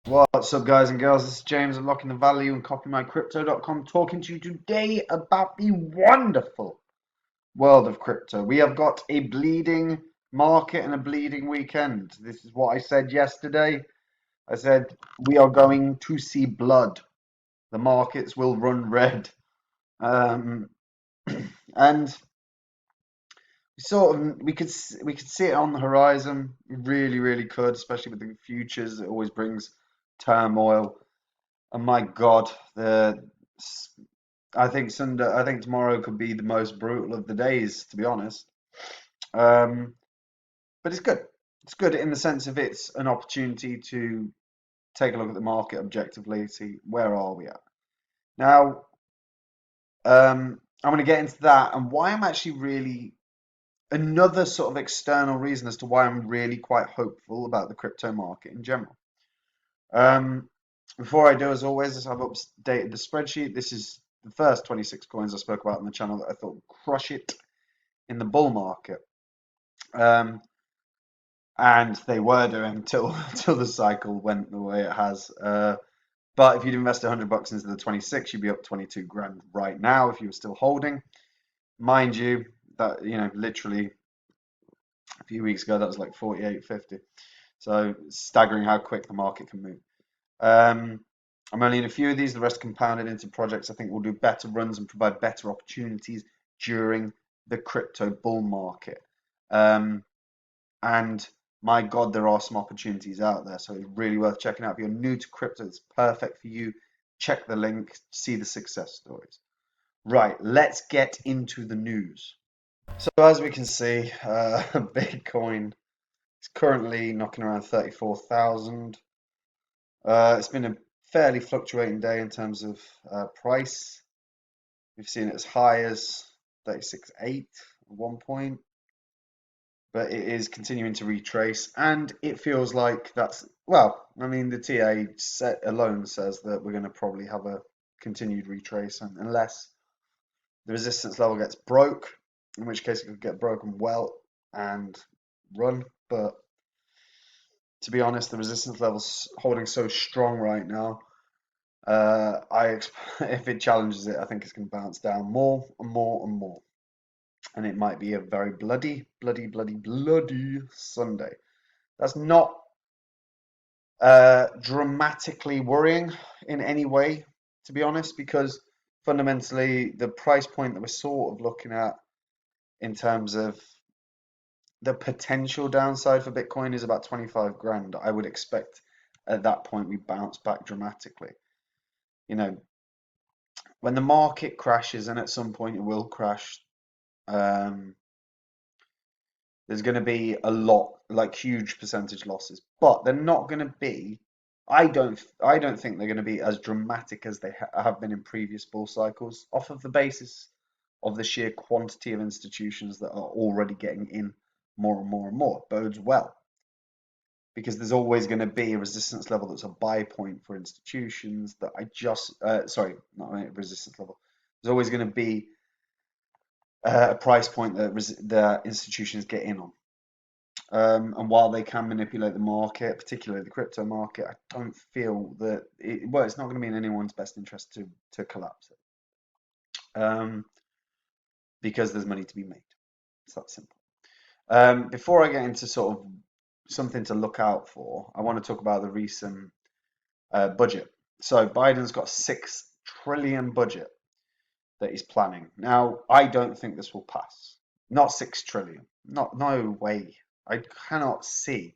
What's up, guys and girls? This is James, unlocking the value and copymycrypto.com, talking to you today about the wonderful world of crypto. We have got a bleeding market and a bleeding weekend. This is what I said yesterday. I said we are going to see blood. The markets will run red. Um, and we could see it on the horizon. We really could, especially with the futures. It always brings turmoil. And my God, I think Sunday, I think tomorrow could be the most brutal of the days, to be honest. Um, but it's good. It's good in the sense of it's an opportunity to take a look at the market objectively, see where are we at. Now, I'm going to get into that and why I'm actually really another sort of external reason as to why I'm really quite hopeful about the crypto market in general. Um, Before I do, as always, I've updated the spreadsheet. This is the first 26 coins I spoke about on the channel that I thought would crush it in the bull market. Um, and they were doing until until the cycle went the way it has. But if you'd invest $100 into the 26, you'd be up 22 grand right now if you were still holding. Mind you, that literally a few weeks ago that was like 48.50. So staggering how quick the market can move. I'm only in a few of these, the rest compounded into projects I think will do better runs and provide better opportunities during the crypto bull market. And my God, there are some opportunities out there, so it's really worth checking out. If you're new to crypto, it's perfect for you. Check the link, see the success stories. Right, let's get into the news. So as we can see, Bitcoin is currently knocking around 34,000. It's been a fairly fluctuating day in terms of price. We've seen it as high as 36.8 at one point, but it is continuing to retrace, and it feels like that's, well, I mean, the TA set alone says that we're going to probably have a continued retrace, and unless the resistance level gets broke, in which case it could get broken well and run. But to be honest, the resistance level's holding so strong right now. If it challenges it, I think it's going to bounce down more and more and more, and it might be a very bloody Sunday. That's not dramatically worrying in any way, to be honest, because fundamentally the price point that we're sort of looking at in terms of the potential downside for Bitcoin is about 25 grand. I would expect at that point we bounce back dramatically. You know, when the market crashes, and at some point it will crash, um, there's going to be a lot, like huge percentage losses, but they're not going to be. I don't think they're going to be as dramatic as they have been in previous bull cycles, off of the basis of the sheer quantity of institutions that are already getting in more and more and more. Bodes well, because there's always going to be a resistance level that's a buy point for institutions that sorry, not a resistance level. There's always going to be a price point that the institutions get in on. And while they can manipulate the market, particularly the crypto market, I don't feel that it's not going to be in anyone's best interest to collapse it, because there's money to be made. It's that simple. Before I get into sort of something to look out for, I want to talk about the recent budget. So Biden's got a 6 trillion budget that he's planning. Now, I don't think this will pass. Not 6 trillion. No way. I cannot see.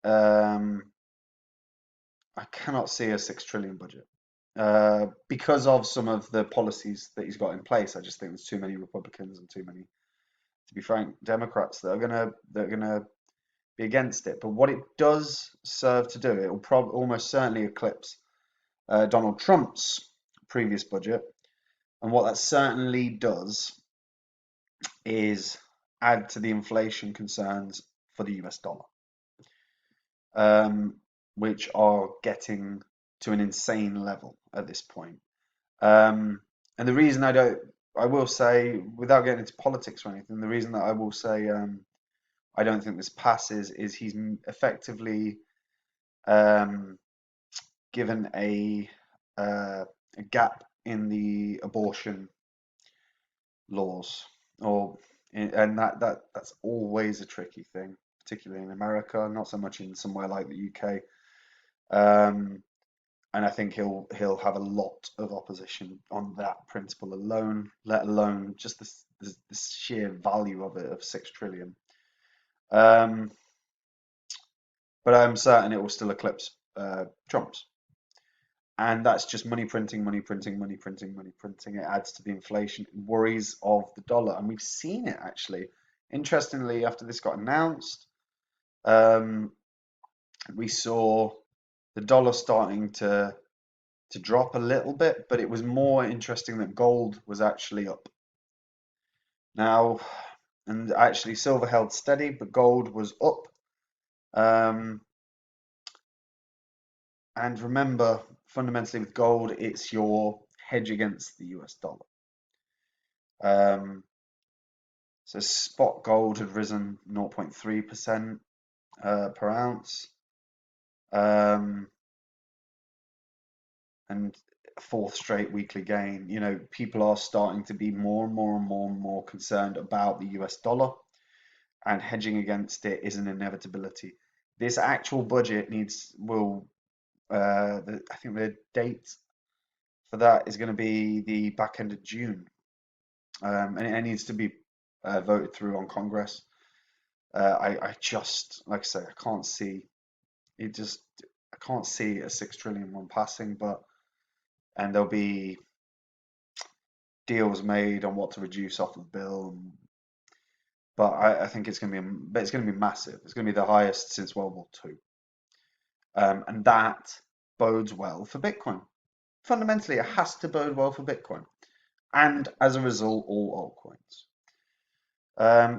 Um, I cannot see a 6 trillion budget because of some of the policies that he's got in place. I just think there's too many Republicans and too many, to be frank, Democrats that are gonna be against it. But what it does serve to do, it will almost certainly eclipse Donald Trump's previous budget. And what that certainly does is add to the inflation concerns for the US dollar, which are getting to an insane level at this point. And the reason I will say, without getting into politics or anything, the reason that I will say I don't think this passes is he's effectively um, given a gap in the abortion laws, and that's always a tricky thing, particularly in America, not so much in somewhere like the UK. Um, and I think he'll have a lot of opposition on that principle alone, let alone just the sheer value of it of 6 trillion. Um, but I'm certain it will still eclipse Trump's. And that's just money printing, money printing, money printing, money printing. It adds to the inflation worries of the dollar. And we've seen it actually. Interestingly, after this got announced, um, we saw the dollar starting to drop a little bit, but it was more interesting that gold was actually up. Now, and actually silver held steady, but gold was up. Um, and remember, fundamentally with gold, it's your hedge against the US dollar. Um, So spot gold had risen 0.3% per ounce, um, and a fourth straight weekly gain. You know, people are starting to be more and more and more and more concerned about the US dollar, and hedging against it is an inevitability. This actual budget I think the date for that is going to be the back end of June, and it needs to be voted through on Congress. I just, like I say, I can't see it just I can't see a 6 trillion one passing, and there'll be deals made on what to reduce off the bill. But I think it's going to be massive. It's going to be the highest since World War II, and that bodes well for Bitcoin. Fundamentally, it has to bode well for Bitcoin, and as a result, all altcoins.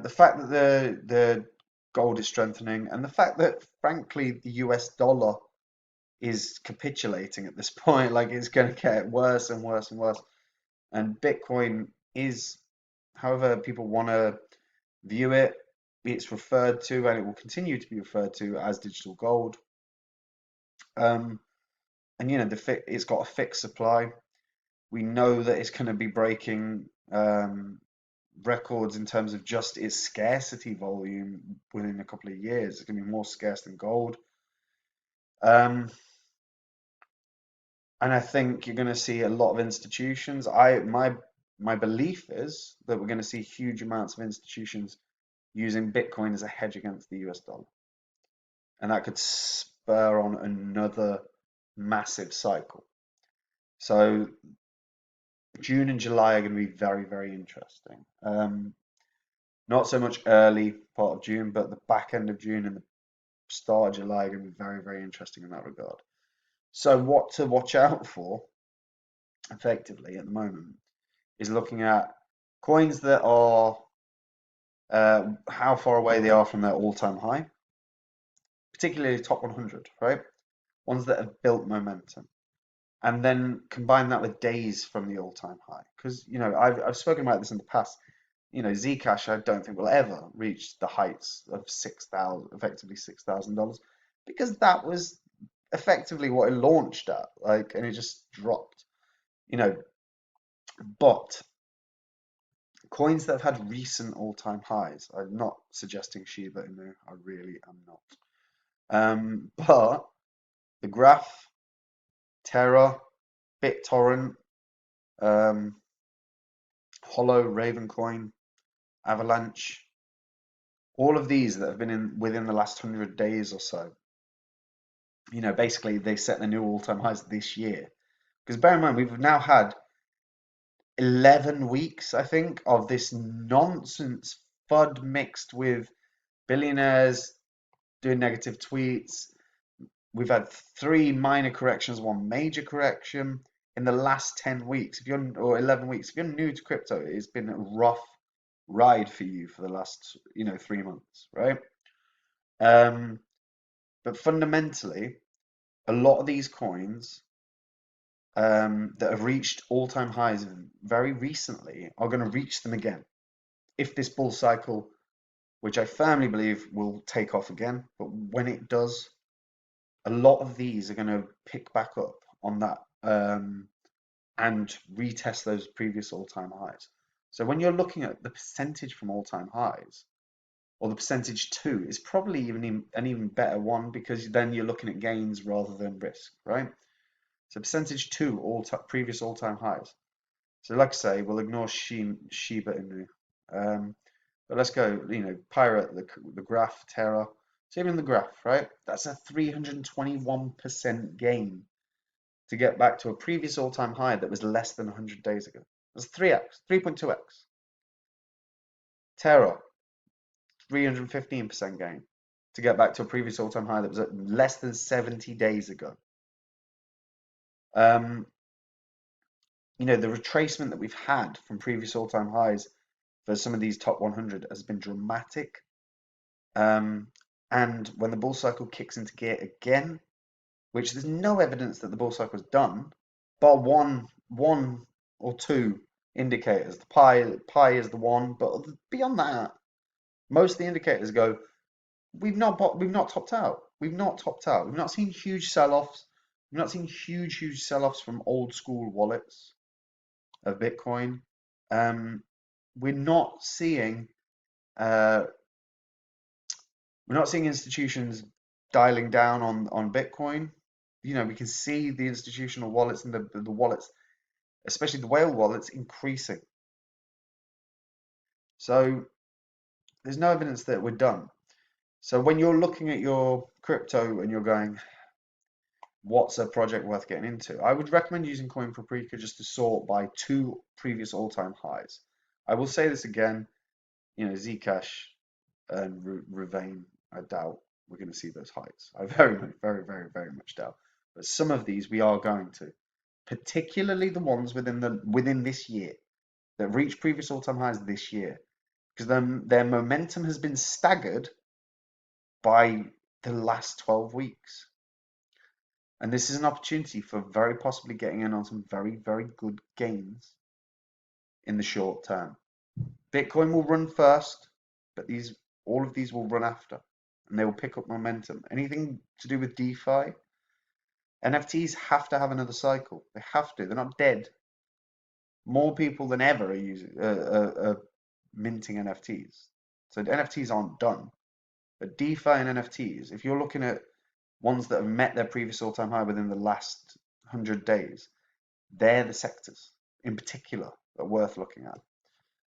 The fact that the gold is strengthening, and the fact that, frankly, the US dollar is capitulating at this point. Like it's going to get worse and worse and worse. And Bitcoin is, however people want to view it, it's referred to and it will continue to be referred to as digital gold. Um, and you know, it's got a fixed supply. We know that it's going to be breaking records in terms of just its scarcity volume within a couple of years. It's going to be more scarce than gold. Um, And I think you're going to see a lot of institutions. My belief is that we're going to see huge amounts of institutions using Bitcoin as a hedge against the US dollar. And that could spur on another massive cycle. So June and July are going to be very, very interesting. Not so much early part of June, but the back end of June and the start of July are going to be very, very interesting in that regard. So what to watch out for effectively at the moment is looking at coins that are how far away they are from their all-time high, particularly top 100, right? Ones that have built momentum, and then combine that with days from the all-time high. Because you know I've spoken about this in the past. You know, Zcash I don't think will ever reach the heights of effectively $6,000, because that was effectively what it launched at, like, and it just dropped. You know, but coins that have had recent all-time highs. I'm not suggesting Shiba Inu. I really am not. But the Graph, Terra, BitTorrent, um, Hollow, Ravencoin, Avalanche, all of these that have been in within the last 100 days or so. You know, basically they set the new all-time highs this year. Because bear in mind, we've now had 11 weeks, I think, of this nonsense FUD mixed with billionaires doing negative tweets. We've had 3 minor corrections, 1 major correction in the last 10 weeks. If you're or 11 weeks, if you're new to crypto, it's been a rough ride for you for the last 3 months, right? Um, but fundamentally, a lot of these coins that have reached all-time highs very recently are going to reach them again if this bull cycle, which I firmly believe will take off again. But when it does, a lot of these are going to pick back up on that and retest those previous all-time highs. So when you're looking at the percentage from all-time highs, or the percentage to, is probably an even better one, because then you're looking at gains rather than risk, right? So percentage to previous all-time highs. So like I say, we'll ignore Shiba Inu. But let's go, Pirate, the graph, Terra. So even the graph, right? That's a 321% gain to get back to a previous all-time high that was less than 100 days ago. That's 3x, 3.2x. Terra, 315% gain to get back to a previous all-time high that was at less than 70 days ago. The retracement that we've had from previous all-time highs for some of these top 100 has been dramatic. And when the bull cycle kicks into gear again, which there's no evidence that the bull cycle is done, but one or two indicators. The pi is the one, but beyond that, most of the indicators go, we've not topped out. We've not topped out. We've not seen huge sell-offs. We've not seen huge sell-offs from old school wallets of Bitcoin. We're not seeing institutions dialing down on Bitcoin. We can see the institutional wallets and the wallets, especially the whale wallets, increasing. So there's no evidence that we're done. So when you're looking at your crypto and you're going, what's a project worth getting into? I would recommend using Coin Paprika just to sort by two previous all-time highs. I will say this again, Zcash and Ravain, I doubt we're going to see those highs. I very much doubt. But some of these we are going to, particularly the ones within this year that reach previous all-time highs this year, because their momentum has been staggered by the last 12 weeks. And this is an opportunity for very possibly getting in on some very good gains in the short term. Bitcoin will run first, but all of these will run after, and they will pick up momentum. Anything to do with DeFi, NFTs have to have another cycle. They have to. They're not dead. More people than ever are minting NFTs. So NFTs aren't done. But DeFi and NFTs, if you're looking at ones that have met their previous all-time high within the last 100 days, they're the sectors in particular that are worth looking at.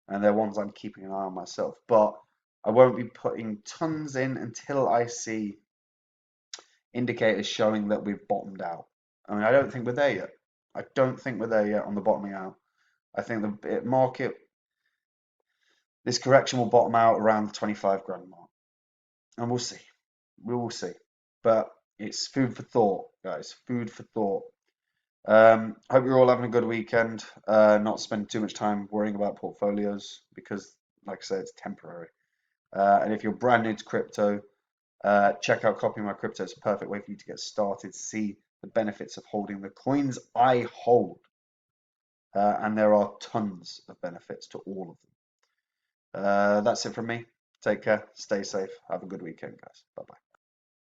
And they're ones I'm keeping an eye on myself. But I won't be putting tons in until I see indicators showing that we've bottomed out. I mean, I don't think we're there yet. I don't think we're there yet on the bottoming out. I think the market, this correction will bottom out around the 25 grand mark. And we'll see. We will see. But it's food for thought, guys. Food for thought. Hope you're all having a good weekend. Not spending too much time worrying about portfolios because, like I said, it's temporary. And if you're brand new to crypto, check out Copy My Crypto. It's a perfect way for you to get started, see the benefits of holding the coins I hold. And there are tons of benefits to all of them. That's it from me. Take care. Stay safe. Have a good weekend, guys. Bye-bye.